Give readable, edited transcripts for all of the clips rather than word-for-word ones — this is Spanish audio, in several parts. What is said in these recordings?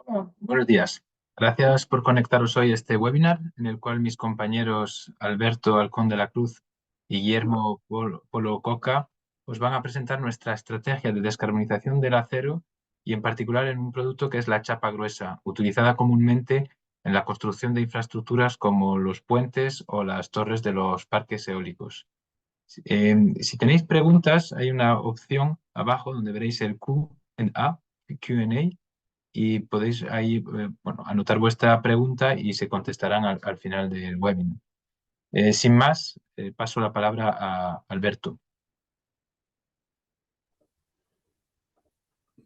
Buenos días. Gracias por conectaros hoy a este webinar en el cual mis compañeros Alberto Alcón de la Cruz y Guillermo Polo Coca os van a presentar nuestra estrategia de descarbonización del acero y en particular en un producto que es la chapa gruesa, utilizada comúnmente en la construcción de infraestructuras como los puentes o las torres de los parques eólicos. Si tenéis preguntas, hay una opción abajo donde veréis el Q&A, Q&A, y podéis ahí anotar vuestra pregunta y se contestarán al final del webinar. Sin más, paso la palabra a Alberto.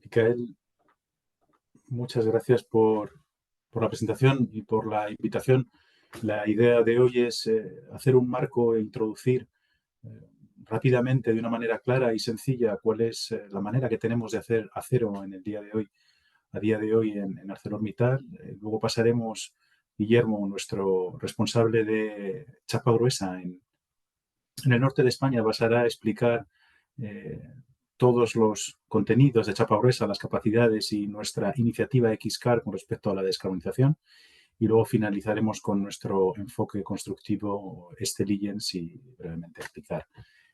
Micael, muchas gracias por la presentación y por la invitación. La idea de hoy es hacer un marco e introducir rápidamente, de una manera clara y sencilla, cuál es la manera que tenemos de hacer acero en el día de hoy, a día de hoy en ArcelorMittal. Luego pasaremos, Guillermo, nuestro responsable de chapa gruesa en el norte de España, pasará a explicar eh, todos los contenidos de chapa gruesa, las capacidades y nuestra iniciativa XCAR con respecto a la descarbonización. Y luego finalizaremos con nuestro enfoque constructivo Lillens y brevemente explicar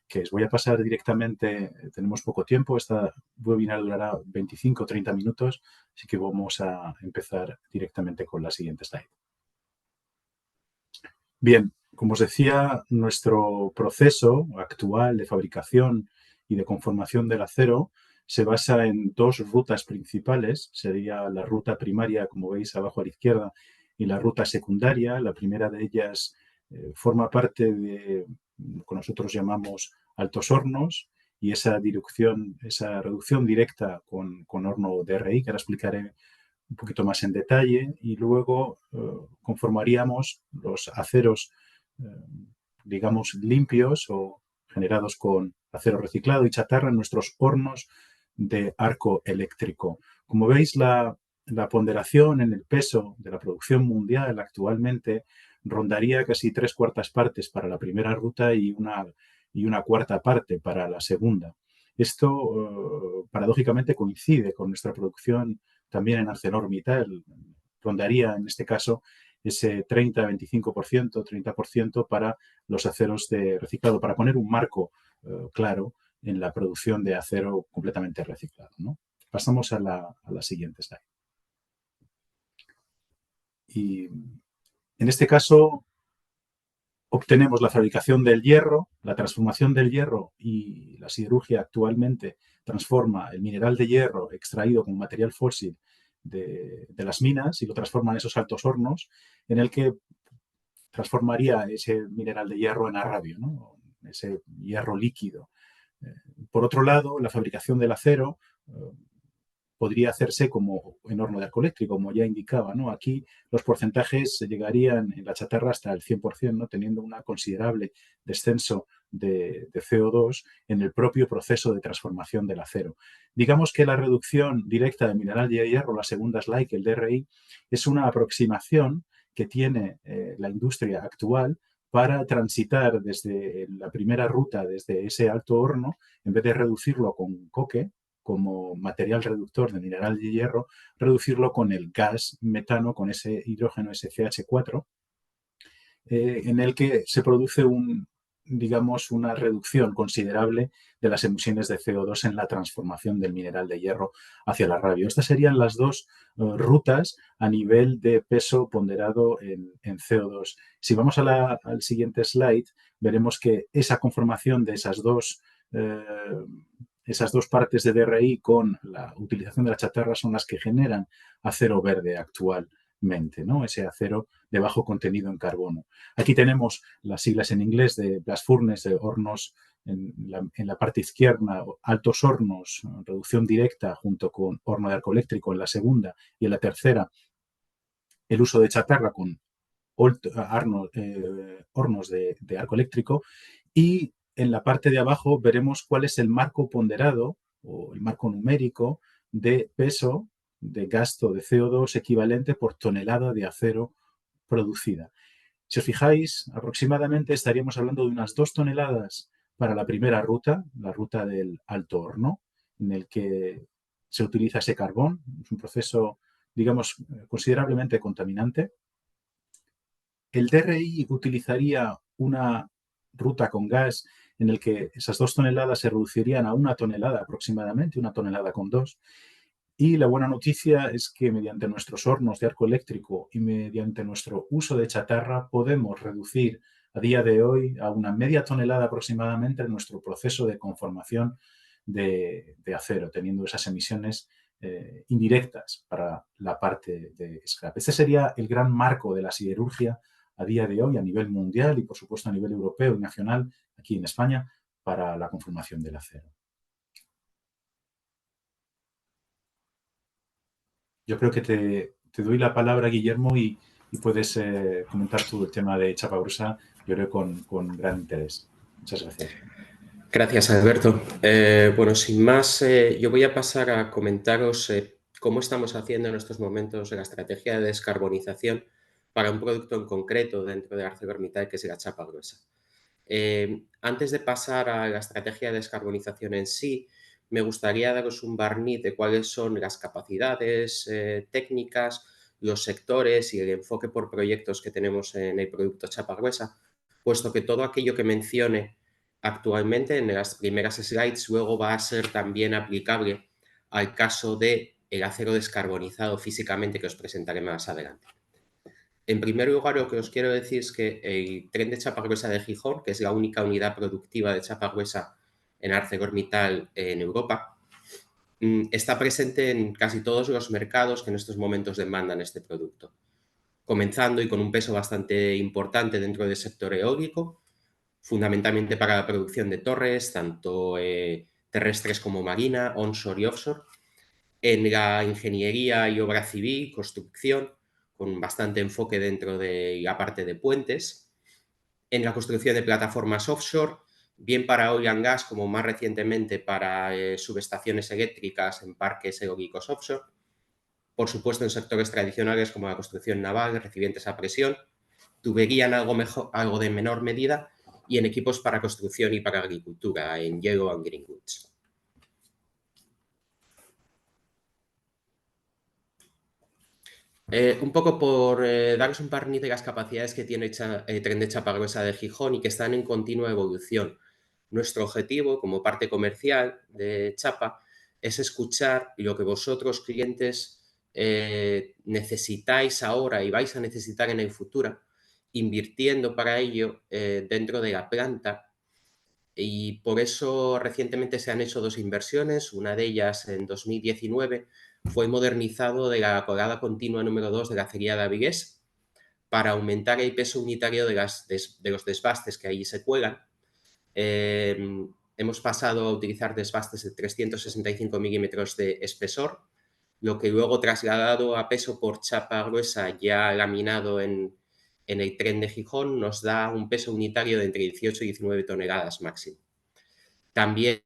qué es. Voy a pasar directamente, tenemos poco tiempo, esta webinar durará 25 o 30 minutos, así que vamos a empezar directamente con la siguiente slide. Bien, como os decía, nuestro proceso actual de fabricación y de conformación del acero se basa en dos rutas principales. Sería la ruta primaria, como veis abajo a la izquierda, y la ruta secundaria. La primera de ellas forma parte de lo que nosotros llamamos altos hornos y esa reducción directa con horno DRI, que ahora explicaré un poquito más en detalle, y luego conformaríamos los aceros, eh, digamos, limpios o generados con acero reciclado y chatarra en nuestros hornos de arco eléctrico. Como veis, la ponderación en el peso de la producción mundial actualmente rondaría casi 3/4 partes para la primera ruta y una cuarta parte para la segunda. Esto, paradójicamente, coincide con nuestra producción también en ArcelorMittal. Rondaría, en este caso, ese 30-25%, 30% para los aceros de reciclado, para poner un marco claro en la producción de acero completamente reciclado, ¿no? Pasamos a la siguiente slide. Y en este caso obtenemos la fabricación del hierro, la transformación del hierro, y la siderurgia actualmente transforma el mineral de hierro extraído como material fósil de las minas y lo transforma en esos altos hornos, en el que transformaría ese mineral de hierro en arrabio, ¿no? Ese hierro líquido. Por otro lado, la fabricación del acero podría hacerse como en horno de arco eléctrico, como ya indicaba, ¿no? Aquí los porcentajes llegarían en la chatarra hasta el 100%, ¿no? Teniendo un considerable descenso de CO2 en el propio proceso de transformación del acero. Digamos que la reducción directa de mineral de hierro, la segunda slide, el DRI, es una aproximación que tiene la industria actual para transitar desde la primera ruta, desde ese alto horno, en vez de reducirlo con coque, como material reductor de mineral de hierro, reducirlo con el gas metano, con ese hidrógeno, ese CH4, en el que se produce digamos, una reducción considerable de las emisiones de CO2 en la transformación del mineral de hierro hacia el arrabio. Estas serían las dos rutas a nivel de peso ponderado en CO2. Si vamos al siguiente slide, veremos que esa conformación de esas dos partes de DRI con la utilización de la chatarra son las que generan acero verde actualmente, ¿no? Ese acero de bajo contenido en carbono. Aquí tenemos las siglas en inglés de blast furnace, de hornos en la parte izquierda, altos hornos, reducción directa junto con horno de arco eléctrico en la segunda, y en la tercera el uso de chatarra con hornos de arco eléctrico. Y en la parte de abajo veremos cuál es el marco ponderado o el marco numérico de peso de gasto de CO2 equivalente por tonelada de acero producida. Si os fijáis, aproximadamente estaríamos hablando de unas 2 toneladas para la primera ruta, la ruta del alto horno, en el que se utiliza ese carbón. Es un proceso digamos, considerablemente contaminante. El DRI utilizaría una ruta con gas en el que esas 2 toneladas se reducirían a 1 tonelada aproximadamente, 1 tonelada con 2. Y la buena noticia es que mediante nuestros hornos de arco eléctrico y mediante nuestro uso de chatarra podemos reducir a día de hoy a una media tonelada aproximadamente nuestro proceso de conformación de acero, teniendo esas emisiones indirectas para la parte de scrap. Este sería el gran marco de la siderurgia a día de hoy a nivel mundial y, por supuesto, a nivel europeo y nacional aquí en España para la conformación del acero. Yo creo que te doy la palabra, Guillermo, y puedes comentar tú el tema de chapa gruesa, yo creo, con gran interés. Muchas gracias. Gracias, Alberto. Bueno, sin más, yo voy a pasar a comentaros cómo estamos haciendo en estos momentos la estrategia de descarbonización para un producto en concreto dentro de ArcelorMittal, que es la chapa gruesa. Antes de pasar a la estrategia de descarbonización en sí, me gustaría daros un barniz de cuáles son las capacidades técnicas, los sectores y el enfoque por proyectos que tenemos en el producto chapa gruesa, puesto que todo aquello que mencione actualmente en las primeras slides luego va a ser también aplicable al caso del acero descarbonizado físicamente que os presentaré más adelante. En primer lugar, lo que os quiero decir es que el tren de chapa gruesa de Gijón, que es la única unidad productiva de chapa gruesa en ArcelorMittal en Europa, está presente en casi todos los mercados que en estos momentos demandan este producto, comenzando y con un peso bastante importante dentro del sector eólico, fundamentalmente para la producción de torres, tanto terrestres como marina, onshore y offshore, en la ingeniería y obra civil, construcción, con bastante enfoque dentro de la parte de puentes, en la construcción de plataformas offshore, bien para oil and gas como más recientemente para subestaciones eléctricas en parques eólicos offshore, por supuesto en sectores tradicionales como la construcción naval, recipientes a presión, tubería en algo de menor medida y en equipos para construcción y para agricultura, en Yellow and Green Goods. Un poco por daros un barniz de las capacidades que tiene el tren de chapa gruesa de Gijón y que están en continua evolución. Nuestro objetivo como parte comercial de Chapa es escuchar lo que vosotros, clientes, necesitáis ahora y vais a necesitar en el futuro, invirtiendo para ello dentro de la planta. Y por eso recientemente se han hecho 2 inversiones, una de ellas en 2019 fue modernizado de la colada continua número 2 de la acería de Avilés para aumentar el peso unitario de los desbastes que allí se cuelan. Hemos pasado a utilizar desbastes de 365 milímetros de espesor, lo que luego trasladado a peso por chapa gruesa ya laminado en el tren de Gijón nos da un peso unitario de entre 18 y 19 toneladas máximo. También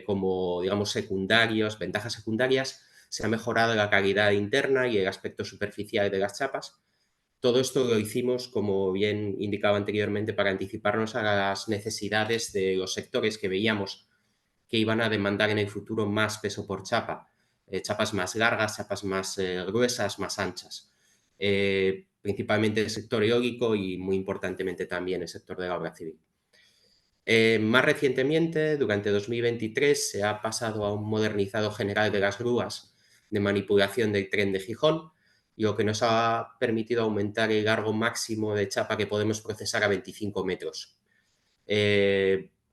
como, digamos, ventajas secundarias, se ha mejorado la calidad interna y el aspecto superficial de las chapas. Todo esto lo hicimos, como bien indicaba anteriormente, para anticiparnos a las necesidades de los sectores que veíamos que iban a demandar en el futuro más peso por chapa, chapas más largas, chapas más gruesas, más anchas. Principalmente el sector eólico y muy importantemente también el sector de la obra civil. Más recientemente, durante 2023, se ha pasado a un modernizado general de las grúas de manipulación del tren de Gijón, lo que nos ha permitido aumentar el largo máximo de chapa que podemos procesar a 25 metros,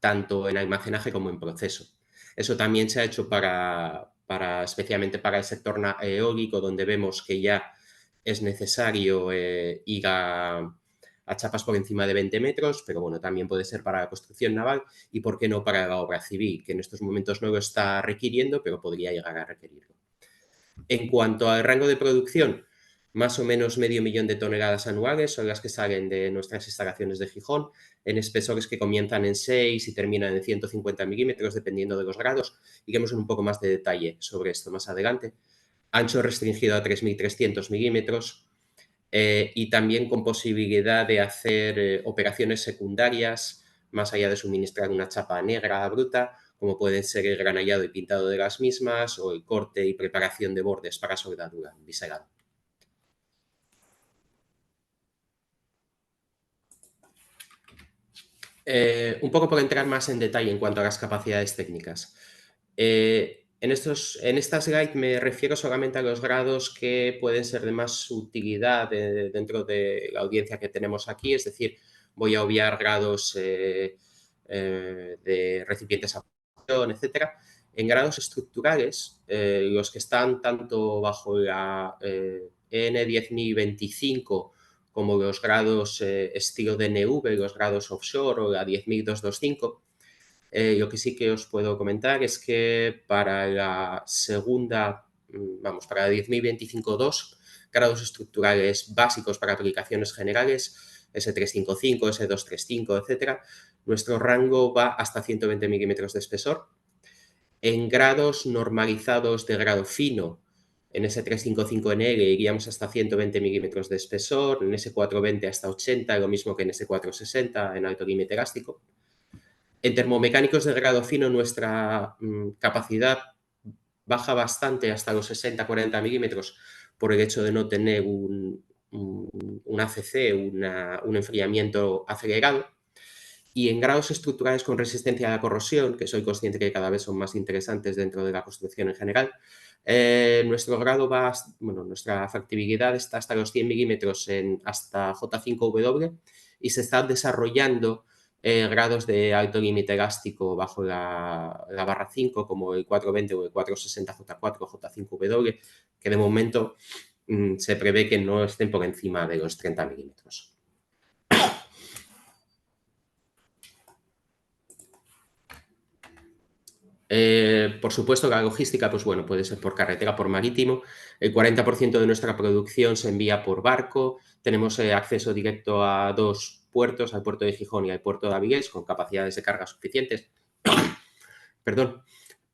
tanto en almacenaje como en proceso. Eso también se ha hecho especialmente para el sector eólico, donde vemos que ya es necesario ir a chapas por encima de 20 metros, pero bueno, también puede ser para la construcción naval y, ¿por qué no, para la obra civil, que en estos momentos no lo está requiriendo, pero podría llegar a requerirlo? En cuanto al rango de producción, más o menos 500.000 de toneladas anuales son las que salen de nuestras instalaciones de Gijón, en espesores que comienzan en 6 y terminan en 150 milímetros, dependiendo de los grados. Iremos en un poco más de detalle sobre esto más adelante. Ancho restringido a 3.300 milímetros, y también con posibilidad de hacer operaciones secundarias, más allá de suministrar una chapa negra bruta, como pueden ser el granallado y pintado de las mismas o el corte y preparación de bordes para soldadura biselada. Un poco por entrar más en detalle en cuanto a las capacidades técnicas. En esta slide me refiero solamente a los grados que pueden ser de más utilidad dentro de la audiencia que tenemos aquí, es decir, voy a obviar grados de recipientes a presión, etcétera. En grados estructurales, los que están tanto bajo la EN 10025 como los grados estilo DNV, los grados offshore o la 10.225, lo que sí que os puedo comentar es que para la segunda, para la 10.025-2, grados estructurales básicos para aplicaciones generales, S355, S235, etcétera, nuestro rango va hasta 120 milímetros de espesor. En grados normalizados de grado fino, en S355NL iríamos hasta 120 milímetros de espesor, en S420 hasta 80, lo mismo que en S460 en alto límite elástico. En termomecánicos de grado fino nuestra capacidad baja bastante hasta los 60-40 milímetros por el hecho de no tener un ACC, un enfriamiento acelerado. Y en grados estructurales con resistencia a la corrosión, que soy consciente que cada vez son más interesantes dentro de la construcción en general, nuestro grado nuestra factibilidad está hasta los 100 milímetros hasta J5W y se está desarrollando grados de alto límite elástico bajo la barra 5, como el 420 o el 460J4, J5W, que de momento se prevé que no estén por encima de los 30 milímetros. Por supuesto, la logística, pues bueno, puede ser por carretera, por marítimo. El 40% de nuestra producción se envía por barco. Tenemos acceso directo a dos puertos, al puerto de Gijón y al puerto de Avilés, con capacidades de carga suficientes. Perdón.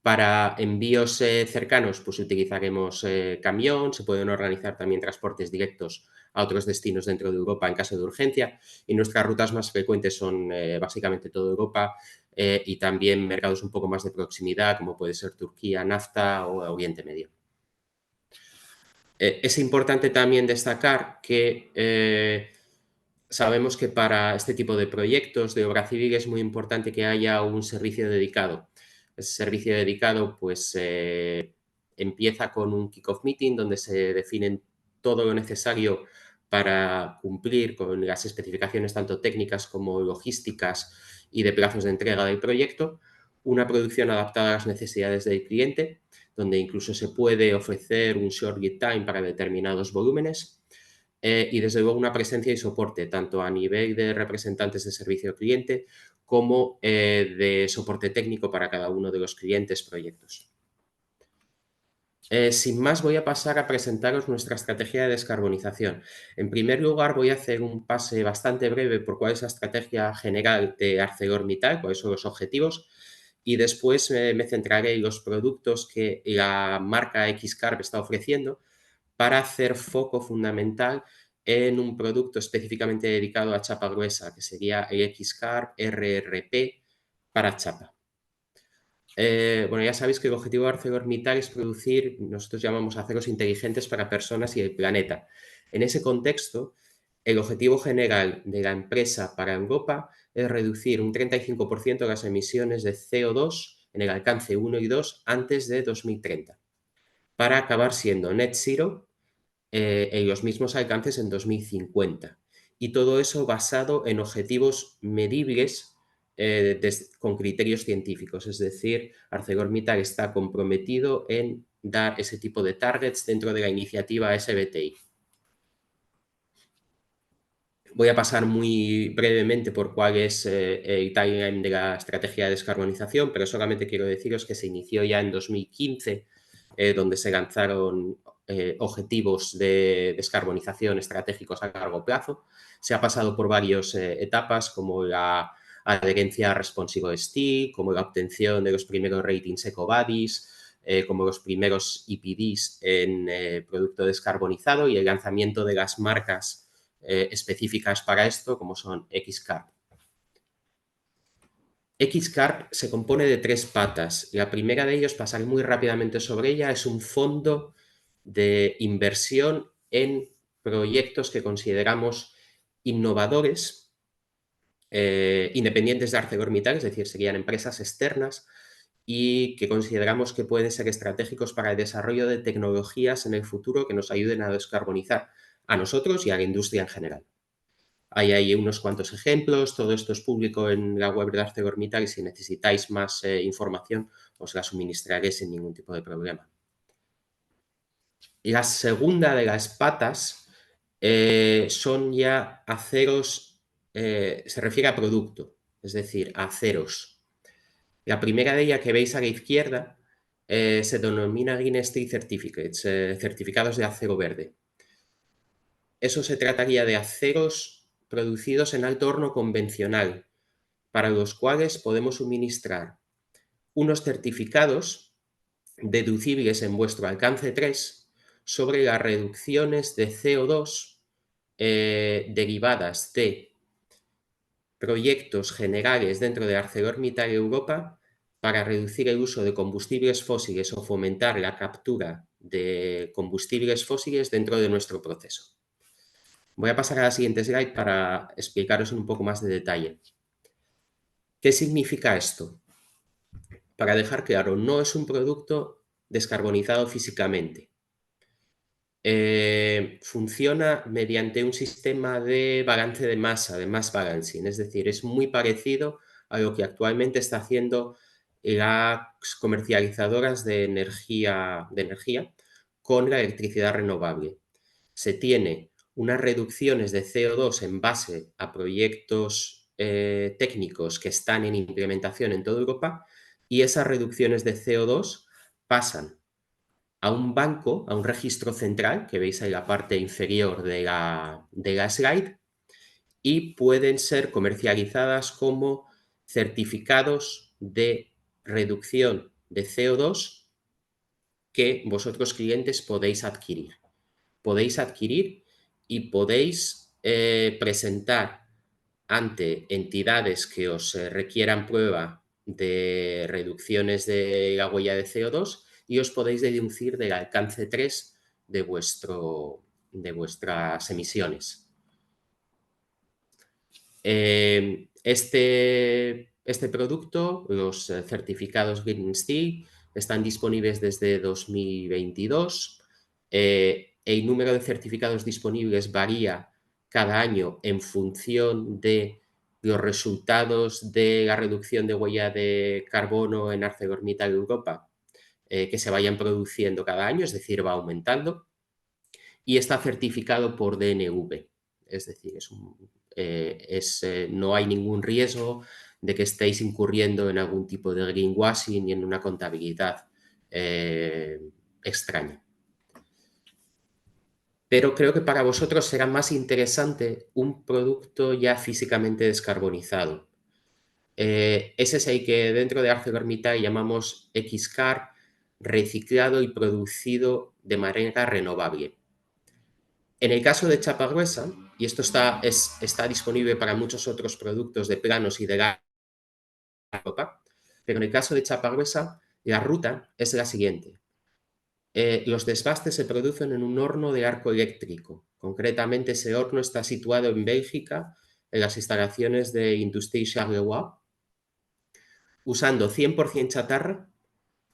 Para envíos cercanos, pues utilizaremos camión. Se pueden organizar también transportes directos a otros destinos dentro de Europa en caso de urgencia. Y nuestras rutas más frecuentes son básicamente toda Europa y también mercados un poco más de proximidad, como puede ser Turquía, NAFTA o Oriente Medio. Es importante también destacar que sabemos que para este tipo de proyectos de obra civil es muy importante que haya un servicio dedicado. Ese servicio dedicado pues empieza con un kick-off meeting donde se definen todo lo necesario para cumplir con las especificaciones tanto técnicas como logísticas y de plazos de entrega del proyecto, una producción adaptada a las necesidades del cliente, donde incluso se puede ofrecer un short lead time para determinados volúmenes, y desde luego una presencia y soporte tanto a nivel de representantes de servicio al cliente como de soporte técnico para cada uno de los clientes proyectos. Sin más, voy a pasar a presentaros nuestra estrategia de descarbonización. En primer lugar, voy a hacer un pase bastante breve por cuál es la estrategia general de ArcelorMittal, cuáles son los objetivos, y después me centraré en los productos que la marca X-Carb está ofreciendo para hacer foco fundamental en un producto específicamente dedicado a chapa gruesa, que sería el X-Carb RRP para chapa. Bueno, ya sabéis que el objetivo de ArcelorMittal es producir, nosotros llamamos aceros inteligentes para personas y el planeta. En ese contexto, el objetivo general de la empresa para Europa es reducir un 35% las emisiones de CO2 en el alcance 1 y 2 antes de 2030, para acabar siendo net zero en los mismos alcances en 2050. Y todo eso basado en objetivos medibles con criterios científicos. Es decir, ArcelorMittal está comprometido en dar ese tipo de targets dentro de la iniciativa SBTI. Voy a pasar muy brevemente por cuál es el timeline de la estrategia de descarbonización, pero solamente quiero deciros que se inició ya en 2015, donde se lanzaron objetivos de descarbonización estratégicos a largo plazo. Se ha pasado por varias etapas, como la adherencia a Responsible Steel, como la obtención de los primeros ratings EcoVadis, como los primeros EPDs en producto descarbonizado y el lanzamiento de las marcas específicas para esto, como son X-Carb. Xcarb se compone de 3 patas. La primera de ellos, pasaré muy rápidamente sobre ella, es un fondo de inversión en proyectos que consideramos innovadores, independientes de ArcelorMittal, es decir, serían empresas externas y que consideramos que pueden ser estratégicos para el desarrollo de tecnologías en el futuro que nos ayuden a descarbonizar a nosotros y a la industria en general. Hay ahí unos cuantos ejemplos, todo esto es público en la web de ArcelorMittal y si necesitáis más información os la suministraré sin ningún tipo de problema. La segunda de las patas son ya aceros, se refiere a producto, es decir, a aceros. La primera de ellas que veis a la izquierda se denomina Green Steel Certificates, certificados de acero verde. Eso se trataría de aceros producidos en alto horno convencional, para los cuales podemos suministrar unos certificados deducibles en vuestro alcance 3 sobre las reducciones de CO2 derivadas de proyectos generales dentro de ArcelorMittal Europa para reducir el uso de combustibles fósiles o fomentar la captura de combustibles fósiles dentro de nuestro proceso. Voy a pasar a la siguiente slide para explicaros en un poco más de detalle. ¿Qué significa esto? Para dejar claro, no es un producto descarbonizado físicamente. Funciona mediante un sistema de balance de masa, de mass balancing, es decir, es muy parecido a lo que actualmente está haciendo las comercializadoras de energía con la electricidad renovable. Se tiene unas reducciones de CO2 en base a proyectos técnicos que están en implementación en toda Europa y esas reducciones de CO2 pasan a un banco, a un registro central, que veis en la parte inferior de la slide, y pueden ser comercializadas como certificados de reducción de CO2 que vosotros clientes podéis adquirir. Podéis adquirir y podéis presentar ante entidades que os requieran prueba de reducciones de la huella de CO2 y os podéis deducir del alcance 3 de vuestras emisiones. Este producto, los certificados Green Steel, están disponibles desde 2022. El número de certificados disponibles varía cada año en función de los resultados de la reducción de huella de carbono en ArcelorMittal Europa que se vayan produciendo cada año, es decir, va aumentando. Y está certificado por DNV, es decir, no hay ningún riesgo de que estéis incurriendo en algún tipo de greenwashing y en una contabilidad extraña. Pero creo que para vosotros será más interesante un producto ya físicamente descarbonizado. Ese es el que dentro de ArcelorMittal llamamos Xcarb, reciclado y producido de manera renovable. En el caso de chapa gruesa, y esto está disponible para muchos otros productos de planos y de la ropa, pero en el caso de chapa gruesa, la ruta es la siguiente. Los desbastes se producen en un horno de arco eléctrico. Concretamente, ese horno está situado en Bélgica, en las instalaciones de Industrie Charleroi, usando 100% chatarra,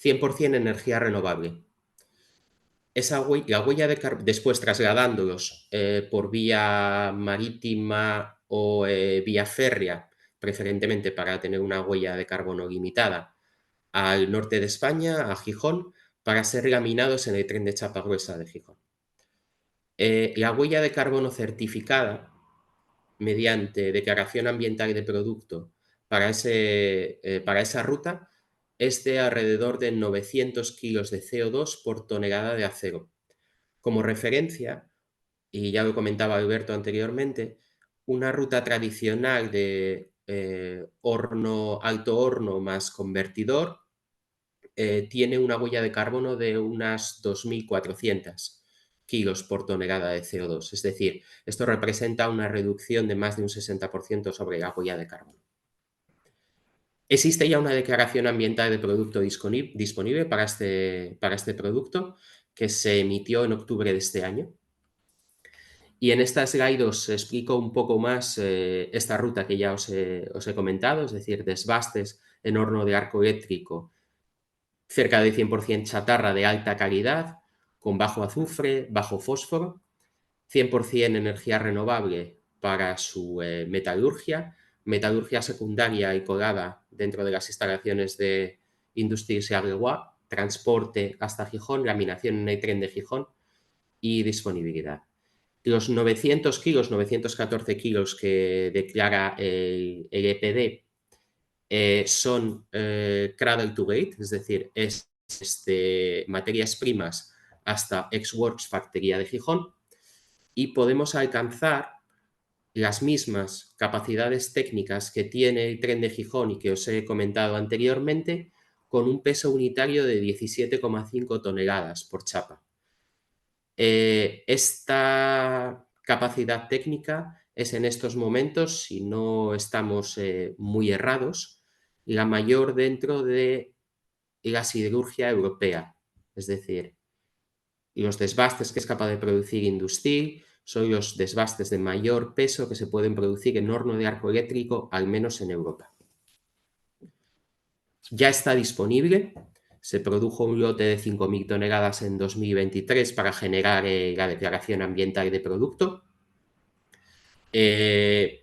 100% energía renovable. La huella de carbono, después trasladándolos por vía marítima o vía férrea, preferentemente para tener una huella de carbono limitada, al norte de España, a Gijón, para ser laminados en el tren de chapa gruesa de Gijón. La huella de carbono certificada mediante declaración ambiental de producto para esa ruta es de alrededor de 900 kilos de CO2 por tonelada de acero. Como referencia, y ya lo comentaba Alberto anteriormente, una ruta tradicional de alto horno más convertidor tiene una huella de carbono de unas 2.400 kilos por tonelada de CO2. Es decir, esto representa una reducción de más de un 60% sobre la huella de carbono. Existe ya una declaración ambiental de producto disponible para este producto que se emitió en octubre de este año. Y en esta slide os explico un poco más esta ruta que ya os he comentado, es decir, desbastes en horno de arco eléctrico, cerca de 100% chatarra de alta calidad, con bajo azufre, bajo fósforo, 100% energía renovable para su metalurgia secundaria y colada dentro de las instalaciones de Industries Charleroi, transporte hasta Gijón, laminación en el tren de Gijón y disponibilidad. Los 900 kilos, 914 kilos que declara el EPD son cradle to gate, es decir, es materias primas hasta ex-works factoría de Gijón, y podemos alcanzar las mismas capacidades técnicas que tiene el tren de Gijón y que os he comentado anteriormente, con un peso unitario de 17,5 toneladas por chapa. Esta capacidad técnica es en estos momentos, si no estamos muy errados, la mayor dentro de la siderurgia europea. Es decir, los desbastes que es capaz de producir Industrie son los desbastes de mayor peso que se pueden producir en horno de arco eléctrico, al menos en Europa. Ya está disponible. Se produjo un lote de 5.000 toneladas en 2023 para generar la declaración ambiental de producto.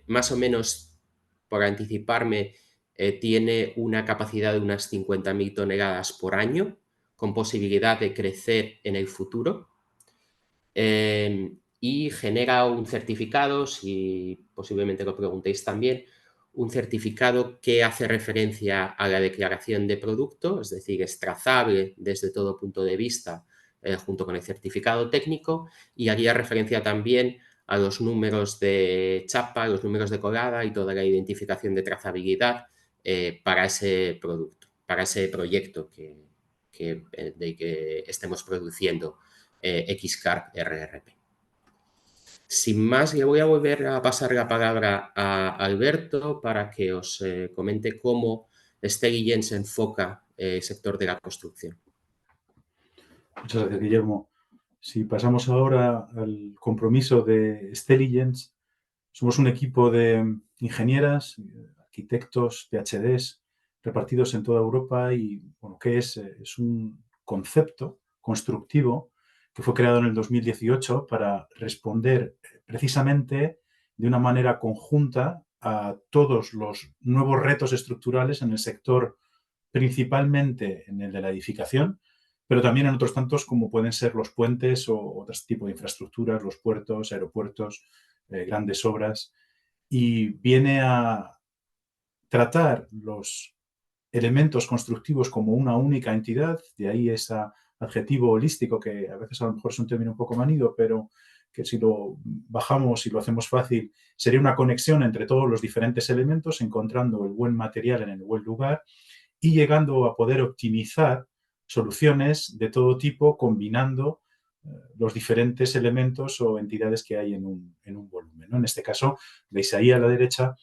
Más o menos, por anticiparme, tiene una capacidad de unas 50.000 toneladas por año, con posibilidad de crecer en el futuro. Y genera un certificado, si posiblemente lo preguntéis también, un certificado que hace referencia a la declaración de producto, es decir, es trazable desde todo punto de vista junto con el certificado técnico, y haría referencia también a los números de chapa, los números de colada y toda la identificación de trazabilidad para ese producto, para ese proyecto de que estemos produciendo X-Carb RRP. Sin más, le voy a volver a pasar la palabra a Alberto para que os comente cómo Stelligens enfoca el sector de la construcción. Muchas gracias, Guillermo. Si pasamos ahora al compromiso de Stelligens, somos un equipo de ingenieras, arquitectos, PhDs, repartidos en toda Europa y, bueno, ¿qué es? Es un concepto constructivo que fue creado en el 2018 para responder precisamente de una manera conjunta a todos los nuevos retos estructurales en el sector, principalmente en el de la edificación, pero también en otros tantos como pueden ser los puentes o otros tipos de infraestructuras, los puertos, aeropuertos, grandes obras, y viene a tratar los elementos constructivos como una única entidad, de ahí ese adjetivo holístico que a veces a lo mejor es un término un poco manido, pero que si lo bajamos y lo hacemos fácil, sería una conexión entre todos los diferentes elementos, encontrando el buen material en el buen lugar y llegando a poder optimizar soluciones de todo tipo combinando los diferentes elementos o entidades que hay en un volumen, ¿no? En este caso, veis ahí a la derecha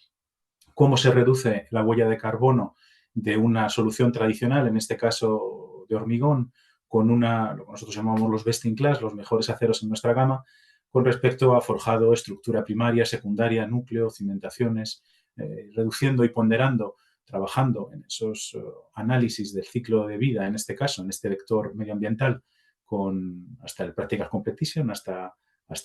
cómo se reduce la huella de carbono de una solución tradicional, en este caso de hormigón, con lo que nosotros llamamos los best in class, los mejores aceros en nuestra gama, con respecto a forjado, estructura primaria, secundaria, núcleo, cimentaciones, reduciendo y ponderando, trabajando en esos análisis del ciclo de vida, en este caso, en este vector medioambiental, hasta el Practical Completion, hasta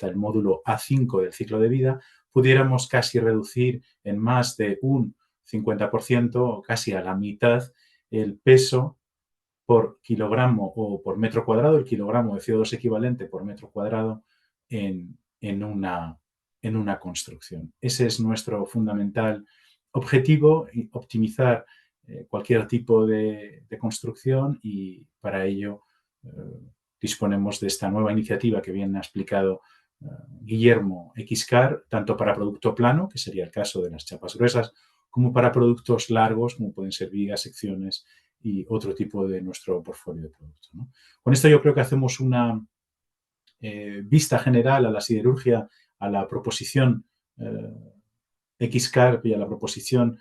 el módulo A5 del ciclo de vida, pudiéramos casi reducir en más de un 50%, casi a la mitad, el peso por kilogramo o por metro cuadrado, el kilogramo de CO2 equivalente por metro cuadrado en una construcción. Ese es nuestro fundamental objetivo, optimizar cualquier tipo de construcción, y para ello disponemos de esta nueva iniciativa que bien ha explicado Guillermo, X-Carb, tanto para producto plano, que sería el caso de las chapas gruesas, como para productos largos, como pueden ser vigas, secciones y otro tipo de nuestro portfolio de productos, ¿no? Con esto yo creo que hacemos una vista general a la siderurgia, a la proposición X-Carb y a la proposición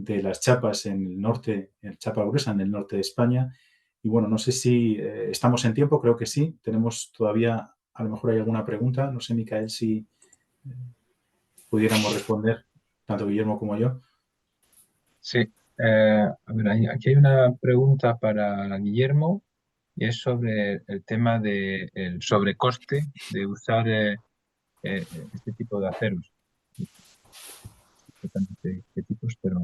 de las chapas en el norte, en chapa gruesa en el norte de España. Y bueno, no sé si estamos en tiempo, creo que sí. Tenemos todavía, a lo mejor hay alguna pregunta. No sé, Micael, si pudiéramos responder, tanto Guillermo como yo. Sí, a ver, aquí hay una pregunta para Guillermo y es sobre el tema del sobrecoste de usar este tipo de aceros. No sé exactamente qué tipos, pero,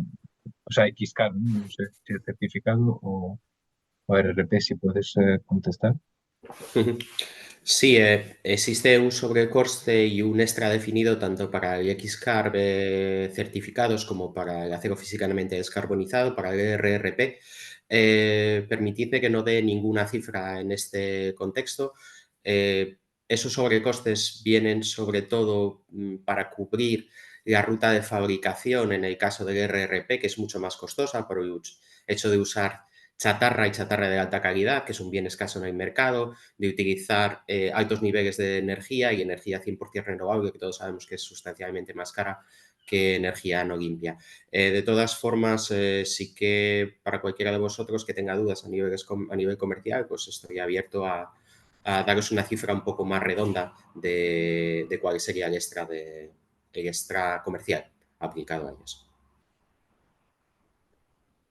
o sea, XCAR, ¿no? No sé si es certificado o RRP, si puedes contestar. Sí, existe un sobrecoste y un extra definido tanto para el XCarb certificados como para el acero físicamente descarbonizado, para el RRP. Permitidme que no dé ninguna cifra en este contexto. Esos sobrecostes vienen sobre todo para cubrir la ruta de fabricación en el caso del RRP, que es mucho más costosa por el hecho de usar chatarra y chatarra de alta calidad, que es un bien escaso en el mercado, de utilizar altos niveles de energía y energía 100% renovable, que todos sabemos que es sustancialmente más cara que energía no limpia. De todas formas, sí que para cualquiera de vosotros que tenga dudas a nivel comercial, pues estoy abierto a daros una cifra un poco más redonda de cuál sería el extra comercial aplicado a ellos.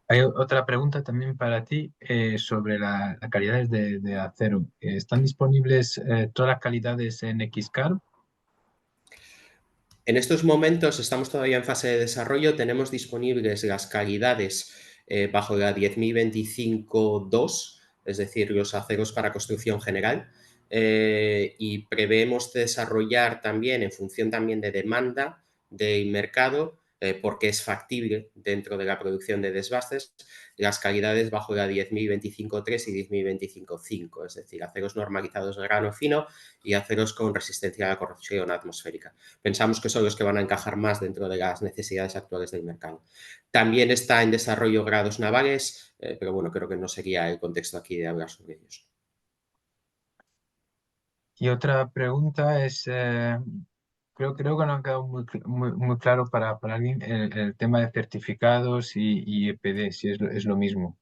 Hay otra pregunta también para ti sobre las calidades de acero. ¿Están disponibles todas las calidades en XCarb? En estos momentos estamos todavía en fase de desarrollo, tenemos disponibles las calidades bajo la 10.025-2, es decir, los aceros para construcción general, y preveemos desarrollar también, en función también de demanda del mercado, porque es factible dentro de la producción de desbastes, las calidades bajo la 10.025-3 y 10.025-5, es decir, aceros normalizados de grano fino y aceros con resistencia a la corrosión atmosférica. Pensamos que son los que van a encajar más dentro de las necesidades actuales del mercado. También está en desarrollo grados navales, pero bueno, creo que no sería el contexto aquí de hablar sobre ellos. Y otra pregunta es, creo que no ha quedado muy claro para alguien el tema de certificados y EPD, si es lo mismo.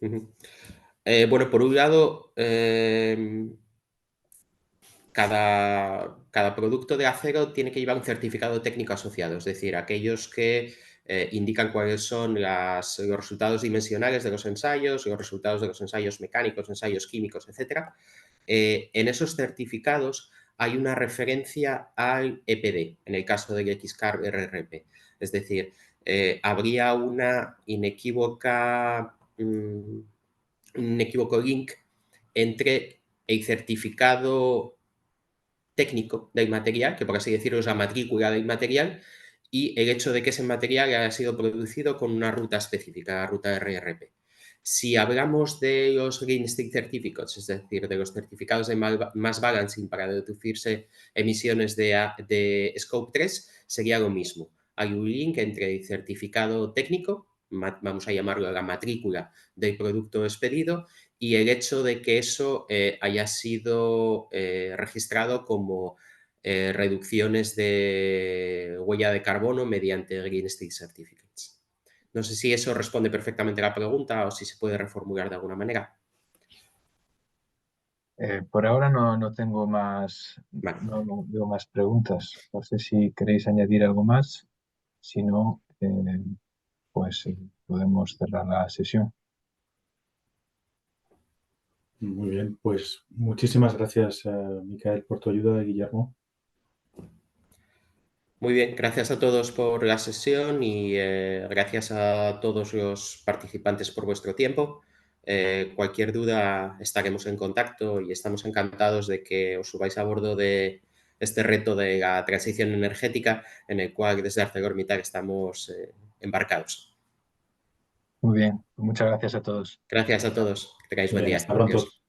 Bueno, por un lado, cada producto de acero tiene que llevar un certificado técnico asociado, es decir, aquellos que indican cuáles son los resultados dimensionales de los ensayos, los resultados de los ensayos mecánicos, ensayos químicos, etc. En esos certificados hay una referencia al EPD, en el caso del XCarb RRP. Es decir, habría un inequívoco link entre el certificado técnico del material, que por así decirlo es la matrícula del material, y el hecho de que ese material haya sido producido con una ruta específica, la ruta RRP. Si hablamos de los Green Stick Certificates, es decir, de los certificados de mass balancing para deducirse emisiones de Scope 3, sería lo mismo. Hay un link entre el certificado técnico, vamos a llamarlo la matrícula del producto expedido, y el hecho de que eso haya sido registrado como reducciones de huella de carbono mediante Green Steel Certificates. No sé si eso responde perfectamente a la pregunta o si se puede reformular de alguna manera. Por ahora no tengo más, Vale. no veo más preguntas. No sé si queréis añadir algo más. Si no, pues podemos cerrar la sesión. Muy bien, pues muchísimas gracias, Micael, por tu ayuda, Guillermo. Muy bien, gracias a todos por la sesión y gracias a todos los participantes por vuestro tiempo. Cualquier duda estaremos en contacto y estamos encantados de que os subáis a bordo de este reto de la transición energética en el cual desde ArcelorMittal estamos embarcados. Muy bien, muchas gracias a todos. Gracias a todos. Que tengáis Muy buen bien, día. hasta pronto. Adiós.